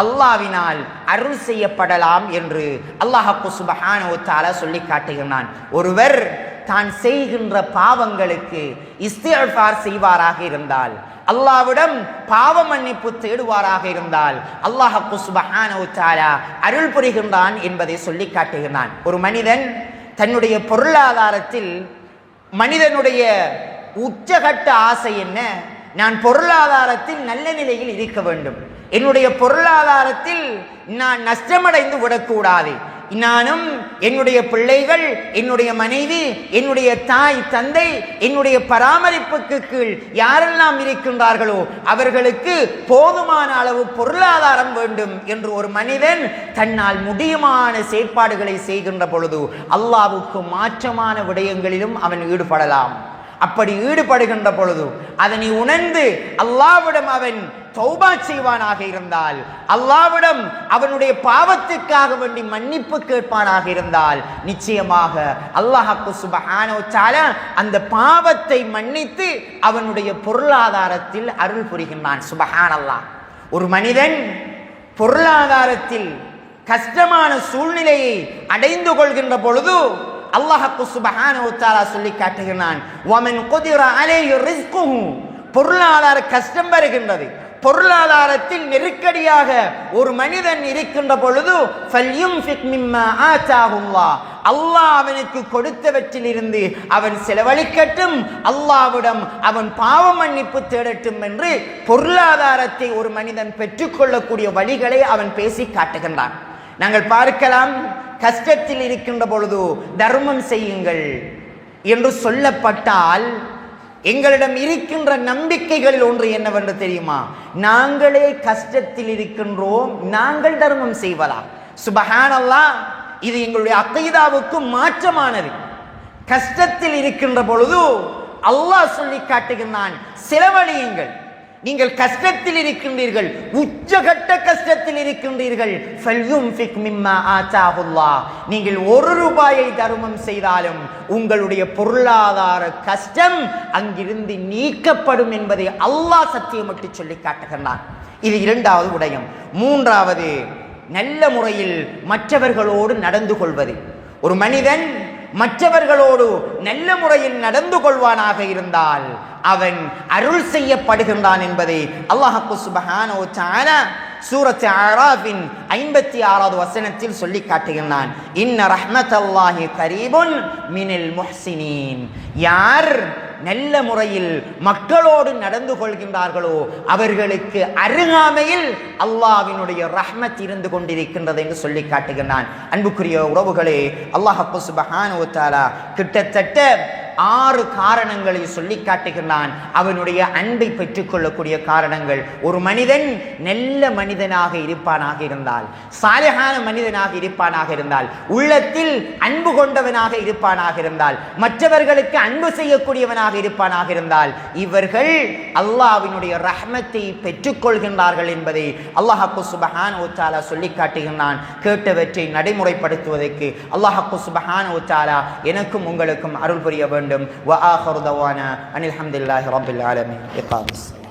அல்லாஹ்வினால் அருள் செய்யப்படலாம் என்று அல்லாஹ் சுப்ஹானஹு வ தஆலா சொல்லி காட்டுகிறான். ஒருவர் தான் செய்கின்ற பாவங்களுக்கு இஸ்திக்ஃபார் செய்வாராக இருந்தால், அல்லாஹ்விடம் பாவ மன்னிப்பு தேடுவாராக இருந்தால் அல்லாஹ் சுப்ஹானஹு வ தஆலா அருள் புரிகின்றான் என்பதை சொல்லி காட்டுகிறான். ஒரு மனிதன் தன்னுடைய பொருளாதாரத்தில், மனிதனுடைய உச்சகட்ட ஆசை என்ன? நான் பொருளாதாரத்தில் நல்ல நிலையில் இருக்க வேண்டும், என்னுடைய பொருளாதாரத்தில் நான் நஷ்டமடைந்து விடக்கூடாது, நானும் என்னுடைய பிள்ளைகள், என்னுடைய மனைவி, என்னுடைய தாய் தந்தை, என்னுடைய பராமரிப்புக்கு கீழ் யாரெல்லாம் இருக்கின்றார்களோ அவர்களுக்கு போதுமான அளவு பொருளாதாரம் வேண்டும் என்று ஒரு மனிதன் தன்னால் முடியுமான செயற்பாடுகளை செய்கின்ற பொழுது அல்லாஹ்வுக்கு மாற்றமான விடயங்களிலும் அவன் ஈடுபடலாம். அப்படி ஈடுபடுகின்ற பொழுது அதனை உணர்ந்து அல்லாஹ்விடம் அவன் தௌபா செய்வானாக இருந்தால், அல்லாஹ்விடம் அவனுடைய பாவத்துக்காக வேண்டி மன்னிப்பு கேட்பானாக இருந்தால், நிச்சயமாக அல்லாஹ் சுப்ஹானஹு வ தஆலா அந்த பாவத்தை மன்னித்து அவனுடைய பொருளாதாரத்தில் அருள் புரிகின்றான். சுப்ஹானல்லாஹ். ஒரு மனிதன் பொருளாதாரத்தில் கஷ்டமான சூழ்நிலையை அடைந்து கொள்கின்ற பொழுது அல்லாஹ் சுப்ஹானஹு வ தஆலா சொல்லி காட்டுகிறான், வமன் குதிர அலைஹி ரிஸ்குஹு. பொருளாதார கஷ்டம் வருகின்றது, பொருளாதாரத்தில் நெருக்கடியாக ஒரு மனிதன் இருக்கின்ற பொழுது ஃபல்யுன்ஃபிக் மிம்மா ஆதாஹுல்லாஹ், அல்லாஹ் அவனுக்கு கொடுத்தவற்றிலிருந்து அவன் செலவழிக்கட்டும், அல்லாஹ்விடம் அவன் பாவ மன்னிப்பு தேடட்டும் என்று பொருளாதாரத்தை ஒரு மனிதன் பெற்றுக்கொள்ளக்கூடிய வழிகளை அவன் பேசி காட்டுகின்றான். நாங்கள் பார்க்கலாம், கஷ்டத்தில் இருக்கின்ற பொழுது தர்மம் செய்யுங்கள் என்று சொல்லப்பட்டால் எங்களிடம் இருக்கின்ற நம்பிக்கைகளில் ஒன்று என்னவென்று தெரியுமா? நாங்களே கஷ்டத்தில் இருக்கின்றோம், நாங்கள் தர்மம் செய்வதா? சுப்ஹானல்லாஹ். இது எங்களுடைய அகீதாவுக்கு மாற்றமானது. கஷ்டத்தில் இருக்கின்ற பொழுது அல்லாஹ் சொல்லி காட்டுகின்றான், செலவழியுங்கள். நீங்கள் கஷ்டத்தில் இருக்கின்றீர்கள், உச்சகட்ட கஷ்டத்தில் இருக்கின்றீர்கள், ஃபல்யுன்ஃபிக் மிம்மா ஆதாஹுல்லாஹ். நீங்கள் 1 ரூபாயை தர்மம் செய்தாலும் உங்களுடைய பொருளாதார கஷ்டம் அங்கிருந்து நீக்கப்படும் என்பதை அல்லாஹ் சத்தியமிட்டு சொல்லி காட்டுகின்றான். இது 2வது விடயம். 3வது, நல்ல முறையில் மற்றவர்களோடு நடந்து கொள்வது. ஒரு மனிதன் மற்றவர்களோடு நல்ல முறையில் நடந்து கொள்வானாக இருந்தால் அவன் அருள் செய்யப்படுகின்றான் என்பதை அல்லாஹ் சுப்ஹானஹு வ தஆலா சூரத் அராஃபின் 56வது வசனத்தில் சொல்லி காட்டுகின்றான், இன்ன ரஹ்மத்தல்லாஹி கரீபுன் மினல் முஹ்சினீன். யார் நல்ல முறையில் மக்களோடு நடந்து கொள்கின்றார்களோ அவர்களுக்கு அருகாமையில் அல்லாஹ்வினுடைய ரஹ்மத் இருந்து கொண்டிருக்கின்றது என்று சொல்லி காட்டுகின்றான். அன்புக்குரிய உறவுகளே, அல்லாஹ் சுப்ஹானஹு வ தஆலா கிட்டத்தட்ட 6 காரணங்களை சொல்லி காட்டுகின்றான். அவனுடைய அன்பை பெற்றுக்கொள்ளக்கூடிய காரணங்கள். ஒரு மனிதன் நல்ல மனிதனாக இருப்பானாக இருந்தால், சாலிஹான மனிதனாக இருப்பானாக இருந்தால், உள்ளத்தில் அன்பு கொண்டவனாக இருப்பானாக இருந்தால், மற்றவர்களுக்கு அன்பு செய்யக்கூடியவனாக இருப்பானாக இருந்தால், இவர்கள் அல்லாஹ்வினுடைய ரஹ்மத்தை பெற்றுக்கொள்கின்றார்கள் என்பதை அல்லாஹ் சுப்ஹானஹு வ தஆலா சொல்லி காட்டுகின்றான். கேட்டவற்றை நடைமுறைப்படுத்துவதற்கு அல்லாஹ் சுப்ஹானஹு வ தஆலா எனக்கும் உங்களுக்கும் அருள் புரிய வேண்டும். وآخر دعوانا أن الحمد لله رب العالمين. إقام الصلاة.